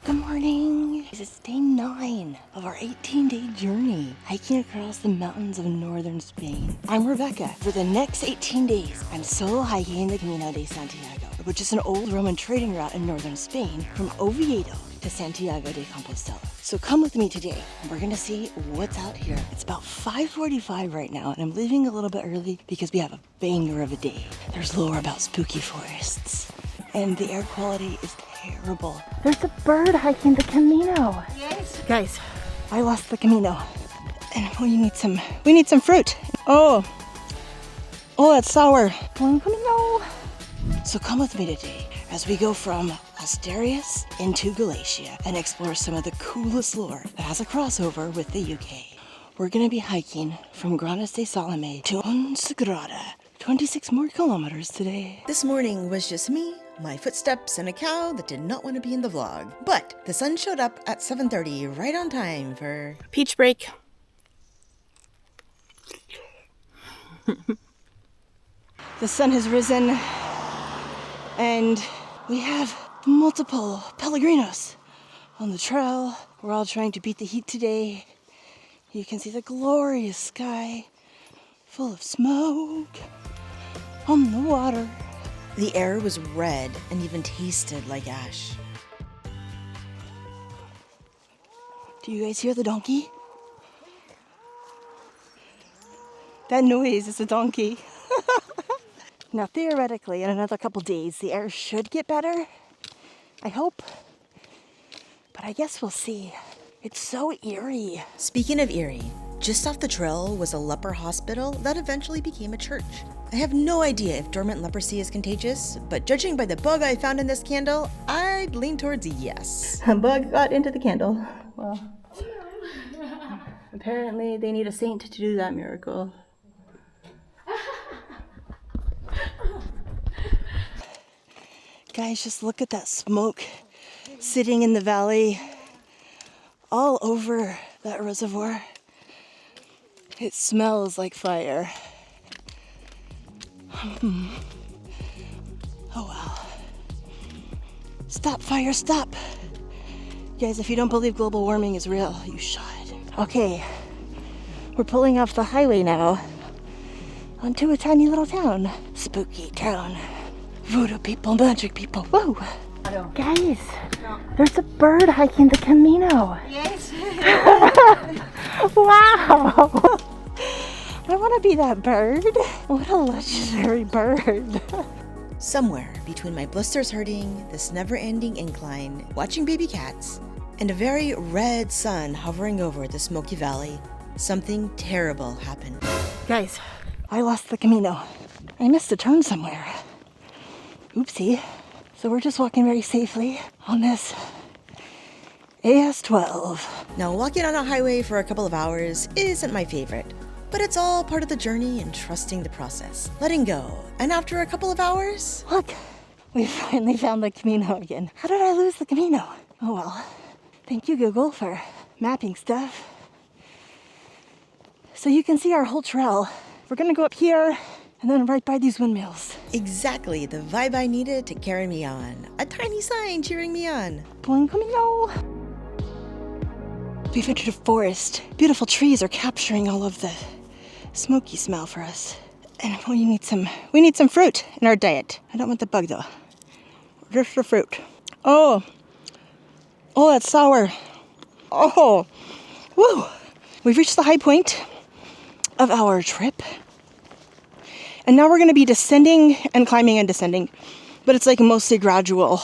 Good morning. This is day 9 of our 18-day journey hiking across the mountains of northern Spain. I'm Rebecca. For the next 18 days, I'm solo hiking the Camino de Santiago, which is an old Roman trading route in northern Spain from Oviedo to Santiago de Compostela. So come with me today and we're gonna see what's out here. It's about 5:45 right now and I'm leaving a little bit early because we have a banger of a day. There's lore about spooky forests and the air quality is terrible. There's a bird hiking the Camino. Yes. Guys, I lost the Camino. And we need some fruit. Oh, that's sour. Buen Camino. So come with me today as we go from Asturias into Galicia and explore some of the coolest lore that has a crossover with the UK. We're gonna be hiking from Grandas to Fonsagrada. 26 more kilometers today. This morning was just me, my footsteps, and a cow that did not want to be in the vlog. But the sun showed up at 7:30, right on time for peach break. The sun has risen and we have multiple Pellegrinos on the trail. We're all trying to beat the heat today. You can see the glorious sky full of smoke on the water. The air was red and even tasted like ash. Do you guys hear the donkey? That noise is a donkey. Now theoretically, in another couple days, the air should get better. I hope. But I guess we'll see. It's so eerie. Speaking of eerie, just off the trail was a leper hospital that eventually became a church. I have no idea if dormant leprosy is contagious, but judging by the bug I found in this candle, I'd lean towards yes. A bug got into the candle. Well, apparently they need a saint to do that miracle. Guys, just look at that smoke sitting in the valley all over that reservoir. It smells like fire. Oh well. Stop fire, stop. Guys, if you don't believe global warming is real, you should. Okay, we're pulling off the highway now onto a tiny little town. Spooky town. Voodoo people, magic people, whoa. Guys, there's a bird hiking the Camino. Yes. Wow. I want to be that bird. What a legendary bird. Somewhere between my blisters hurting, this never-ending incline, watching baby cats, and a very red sun hovering over the smoky valley, something terrible happened. Guys, I lost the Camino. I missed a turn somewhere. Oopsie. So we're just walking very safely on this AS12. Now, walking on a highway for a couple of hours isn't my favorite, but it's all part of the journey and trusting the process, letting go. And after a couple of hours, look, we finally found the Camino again. How did I lose the Camino? Oh well, thank you Google for mapping stuff. So you can see our whole trail. We're gonna go up here and then right by these windmills. Exactly the vibe I needed to carry me on. A tiny sign cheering me on. Buen Camino. We've entered a forest. Beautiful trees are capturing all of the smoky smell for us. And we need some fruit in our diet. I don't want the bug though. Just the fruit. Oh, that's sour. Oh, woo. We've reached the high point of our trip. And now we're going to be descending and climbing and descending. But it's like mostly gradual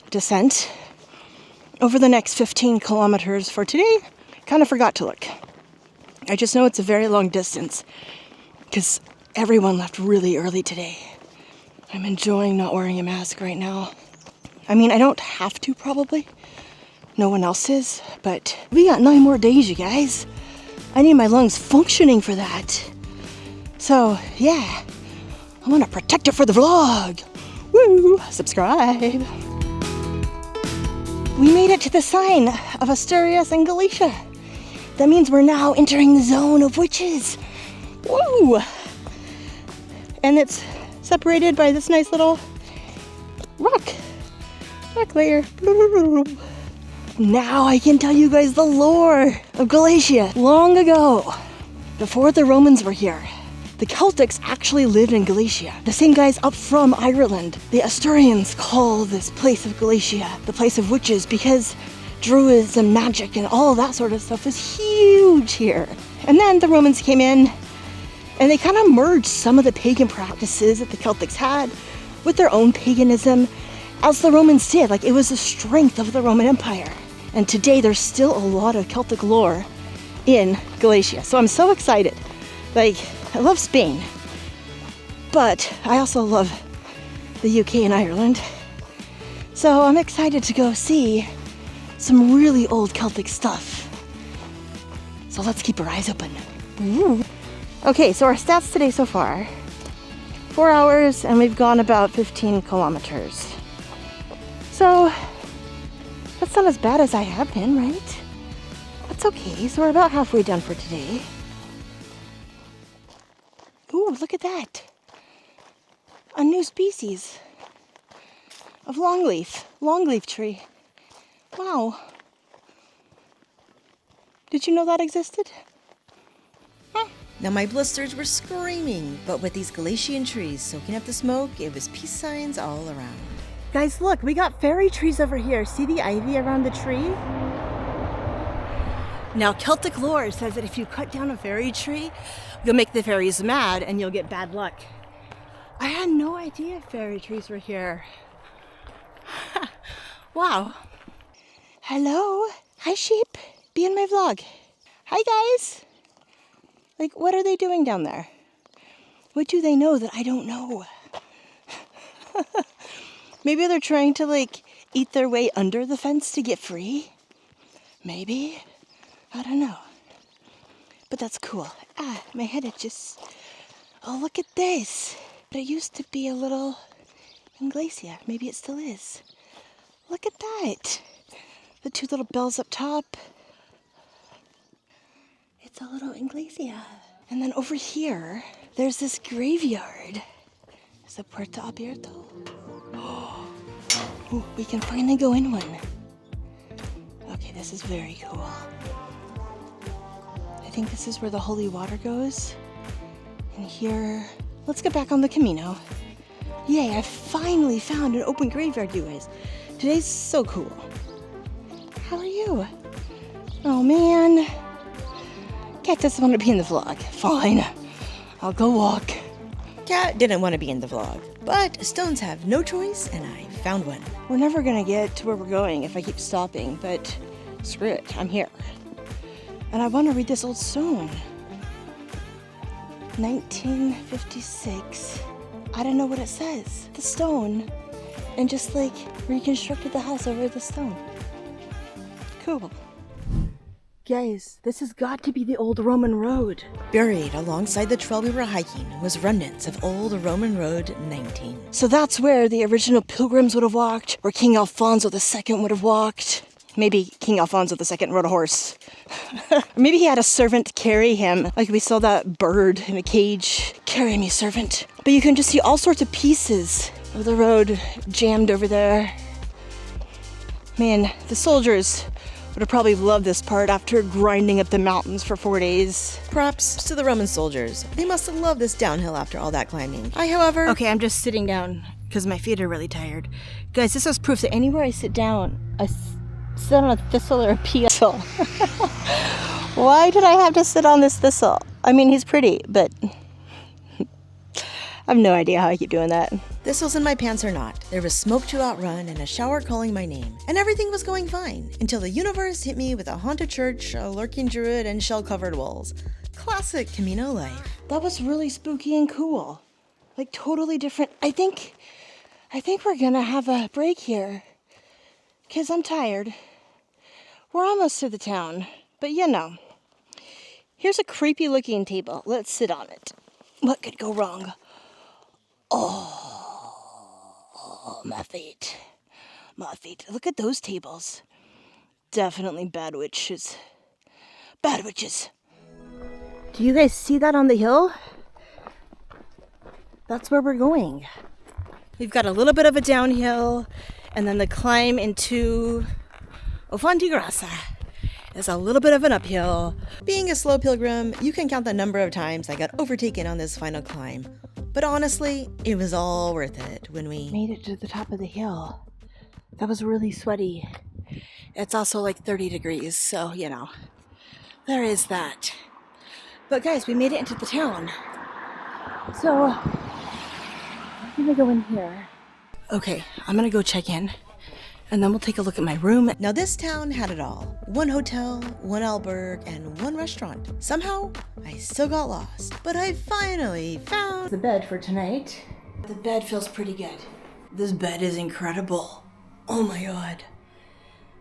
descent over the next 15 kilometers for today. Kind of forgot to look. I just know it's a very long distance because everyone left really early today. I'm enjoying not wearing a mask right now. I mean, I don't have to probably. No one else is. But we got 9 more days, you guys. I need my lungs functioning for that. So, yeah, I want to protect it for the vlog. Woo! Subscribe. We made it to the sign of Asturias and Galicia. That means we're now entering the zone of witches. Woo! And it's separated by this nice little rock layer. Now I can tell you guys the lore of Galicia. Long ago, before the Romans were here, the Celtics actually lived in Galicia. The same guys up from Ireland. The Asturians call this place of Galicia the place of witches because druids and magic and all that sort of stuff is huge here. And then the Romans came in and they kind of merged some of the pagan practices that the Celtics had with their own paganism, as the Romans did. Like, it was the strength of the Roman Empire. And today there's still a lot of Celtic lore in Galicia. So I'm so excited. Like, I love Spain, but I also love the UK and Ireland. So I'm excited to go see some really old Celtic stuff. So let's keep our eyes open. Ooh. Okay, so our stats today so far, 4 hours and we've gone about 15 kilometers. So that's not as bad as I have been, right? That's okay, so we're about halfway done for today. Ooh, look at that. A new species of longleaf tree. Wow. Did you know that existed? Huh. Now my blisters were screaming, but with these Galician trees soaking up the smoke, it was peace signs all around. Guys, look, we got fairy trees over here. See the ivy around the tree? Now, Celtic lore says that if you cut down a fairy tree, you'll make the fairies mad and you'll get bad luck. I had no idea fairy trees were here. Wow. Hello. Hi, sheep. Be in my vlog. Hi, guys. Like, what are they doing down there? What do they know that I don't know? Maybe they're trying to, like, eat their way under the fence to get free? Maybe. I don't know. But that's cool. Ah, my head itches. Oh, look at this. It used to be a little Galicia. Maybe it still is. Look at that. The two little bells up top. It's a little Galicia. And then over here, there's this graveyard. It's a Puerta Abierto. Oh, we can finally go in one. Okay, this is very cool. I think this is where the holy water goes. And here, let's get back on the Camino. Yay, I finally found an open graveyard, you guys. Today's so cool. How are you? Oh man. Cat doesn't want to be in the vlog. Fine, I'll go walk. Cat didn't want to be in the vlog, but stones have no choice and I found one. We're never gonna get to where we're going if I keep stopping, but screw it, I'm here. And I want to read this old stone. 1956. I don't know what it says. The stone. And just like reconstructed the house over the stone. Cool. Guys, this has got to be the old Roman road. Buried alongside the trail we were hiking was remnants of old Roman Road 19. So that's where the original pilgrims would have walked, where King Alfonso II would have walked. Maybe King Alfonso II rode a horse. Or maybe he had a servant carry him, like we saw that bird in a cage. Carry me, servant. But you can just see all sorts of pieces of the road jammed over there. Man, the soldiers would have probably loved this part after grinding up the mountains for 4 days. Props to the Roman soldiers. They must have loved this downhill after all that climbing. I, however... Okay, I'm just sitting down because my feet are really tired. Guys, this is proof that anywhere I sit down, I sit on a thistle or a thistle. Why did I have to sit on this thistle? I mean, he's pretty, but I have no idea how I keep doing that. Thistles in my pants or not, there was smoke to outrun and a shower calling my name. And everything was going fine, until the universe hit me with a haunted church, a lurking druid, and shell-covered walls. Classic Camino life. That was really spooky and cool. Like, totally different. I think we're gonna have a break here. Because I'm tired. We're almost to the town. But you know. Here's a creepy looking table. Let's sit on it. What could go wrong? Oh, my feet. My feet. Look at those tables. Definitely bad witches. Bad witches. Do you guys see that on the hill? That's where we're going. We've got a little bit of a downhill and then the climb into Fonsagrada is a little bit of an uphill. Being a slow pilgrim, you can count the number of times I got overtaken on this final climb. But honestly, it was all worth it when we made it to the top of the hill. That was really sweaty. It's also like 30 degrees, so you know, there is that. But guys, we made it into the town. So I'm gonna go in here. Okay, I'm gonna go check in, and then we'll take a look at my room. Now this town had it all. One hotel, one albergue, and one restaurant. Somehow, I still got lost. But I finally found the bed for tonight. The bed feels pretty good. This bed is incredible. Oh my god.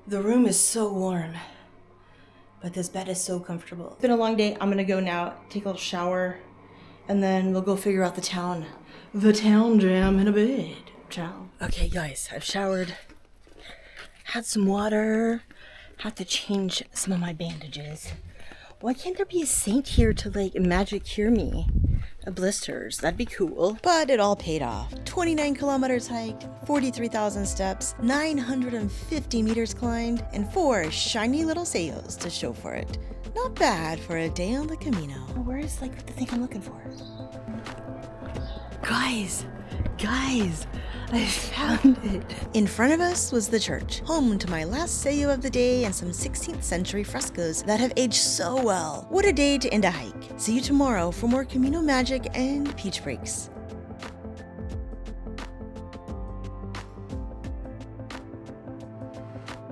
The room is so warm, but this bed is so comfortable. It's been a long day. I'm gonna go now, take a little shower, and then we'll go figure out the town. The town jam in a bed. Ciao. Okay guys, I've showered, had some water, had to change some of my bandages. Why can't there be a saint here to like magic cure me of blisters? That'd be cool. But it all paid off. 29 kilometers hiked, 43,000 steps, 950 meters climbed, and 4 shiny little sellos to show for it. Not bad for a day on the Camino. Where is like the thing I'm looking for? Guys, I found it. In front of us was the church, home to my last sello of the day and some 16th century frescoes that have aged so well. What a day to end a hike. See you tomorrow for more Camino magic and peach breaks.